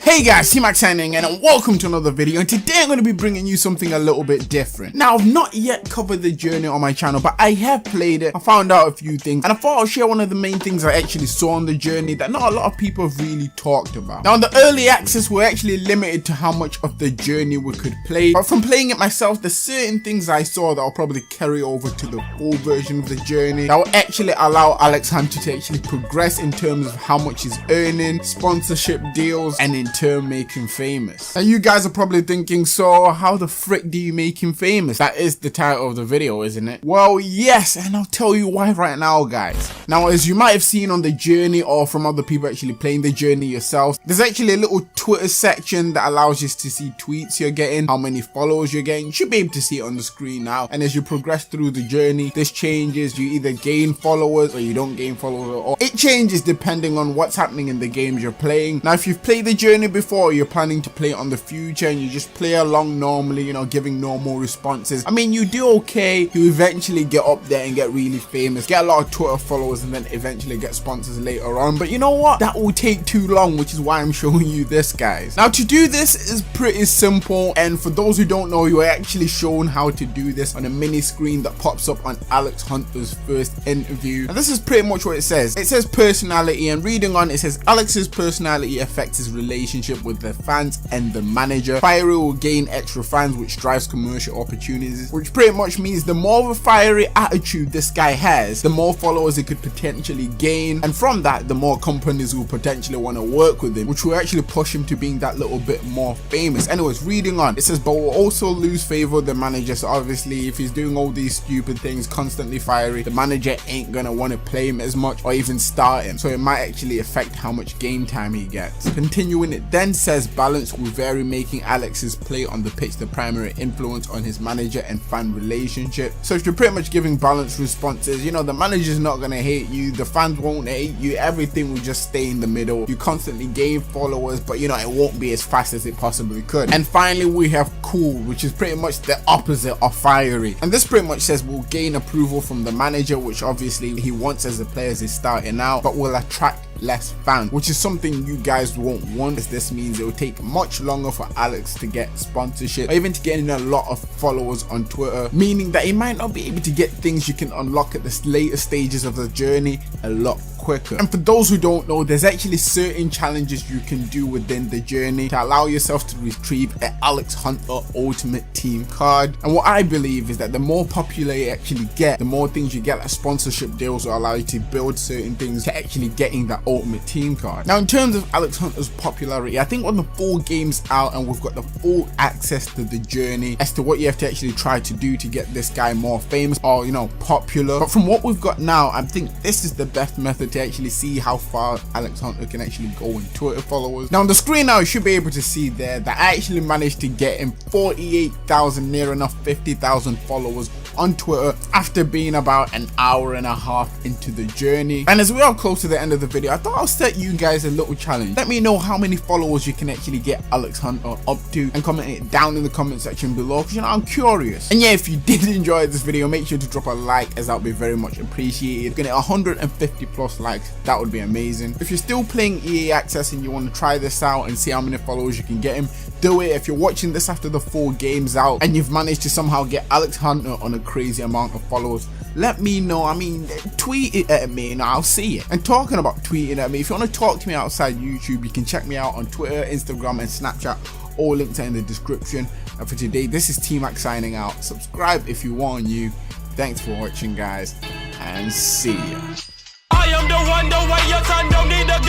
Hey guys, T-Max signing in and welcome to another video, and today I'm going to be bringing you something a little bit different. Now, I've not yet covered the journey on my channel, but I have played it. I found out a few things and I thought I'll share one of the main things I actually saw on the journey that not a lot of people have really talked about. Now, in the early access, we're actually limited to how much of the journey we could play, but from playing it myself, there's certain things I saw that I'll probably carry over to the full version of the journey that will actually allow Alex Hunter to actually progress in terms of how much he's earning, sponsorship deals, and in turn make him famous. Now you guys are probably thinking, so how the frick do you make him famous? That is the title of the video, isn't it? Well, yes, and I'll tell you why right now, guys. Now, as you might have seen on the journey or from other people actually playing the journey yourself, there's actually a little Twitter section that allows you to see tweets you're getting, how many followers you're getting. You should be able to see it on the screen now. And as you progress through the journey, this changes. You either gain followers or you don't gain followers, or it changes depending on what's happening in the games you're playing. Now, if you've played the journey before, you're planning to play it on the future and you just play along normally, you know, giving normal responses, I mean, you do okay. You eventually get up there and get really famous, get a lot of Twitter followers, and then eventually get sponsors later on. But you know what? That will take too long, which is why I'm showing you this, guys. Now, to do this is pretty simple, and for those who don't know, you're actually shown how to do this on a mini screen that pops up on Alex Hunter's first interview. And this is pretty much what it says. It says personality, and reading on, it says Alex's personality affects his relationship with the fans and the manager. Fiery will gain extra fans, which drives commercial opportunities, which pretty much means the more of a fiery attitude this guy has, the more followers he could potentially gain, and from that, the more companies will potentially want to work with him, which will actually push him to being that little bit more famous. Anyways, reading on, it says, but will also lose favor with the manager. So obviously, if he's doing all these stupid things, constantly fiery, the manager ain't gonna want to play him as much or even start him, so it might actually affect how much game time he gets. Continuing, it then says balance will vary, making Alex's play on the pitch the primary influence on his manager and fan relationship. So if you're pretty much giving balanced responses, you know, the manager's not gonna hate you, the fans won't hate you, everything will just stay in the middle. You constantly gain followers, but you know, it won't be as fast as it possibly could. And finally, we have cool, which is pretty much the opposite of fiery, and this pretty much says we'll gain approval from the manager, which obviously he wants as the players is starting out, but will attract less fans, which is something you guys won't want, as this means it will take much longer for Alex to get sponsorship or even to get in a lot of followers on Twitter, meaning that he might not be able to get things you can unlock at the later stages of the journey a lot quicker. And for those who don't know, there's actually certain challenges you can do within the journey to allow yourself to retrieve an Alex Hunter Ultimate Team card. And what I believe is that the more popular you actually get, the more things you get, like sponsorship deals will allow you to build certain things to actually getting that Ultimate Team card. Now, in terms of Alex Hunter's popularity, I think when the full game's out and we've got the full access to the journey as to what you have to actually try to do to get this guy more famous or, you know, popular. But from what we've got now, I think this is the best method to actually see how far Alex Hunter can actually go in Twitter followers. Now on the screen now, you should be able to see there that I actually managed to get him 48,000, near enough 50,000 followers on Twitter after being about an hour and a half into the journey. And as we are close to the end of the video, I thought I'll set you guys a little challenge. Let me know how many followers you can actually get Alex Hunter up to and comment it down in the comment section below, because you know, I'm curious. And yeah, if you did enjoy this video, make sure to drop a like, as that would be very much appreciated. Get 150 plus likes, that would be amazing. If you're still playing EA Access and you want to try this out and see how many followers you can get him, do it. If you're watching this after the full game's out and you've managed to somehow get Alex Hunter on a crazy amount of followers, let me know. I mean, tweet it at me and I'll see it. And talking about tweeting at me, if you want to talk to me outside YouTube, you can check me out on Twitter, Instagram and Snapchat. All links are in the description. And for today, this is T-Max signing out. Subscribe if you want you. Thanks for watching, guys, and see ya. I am the one, the way your son don't need a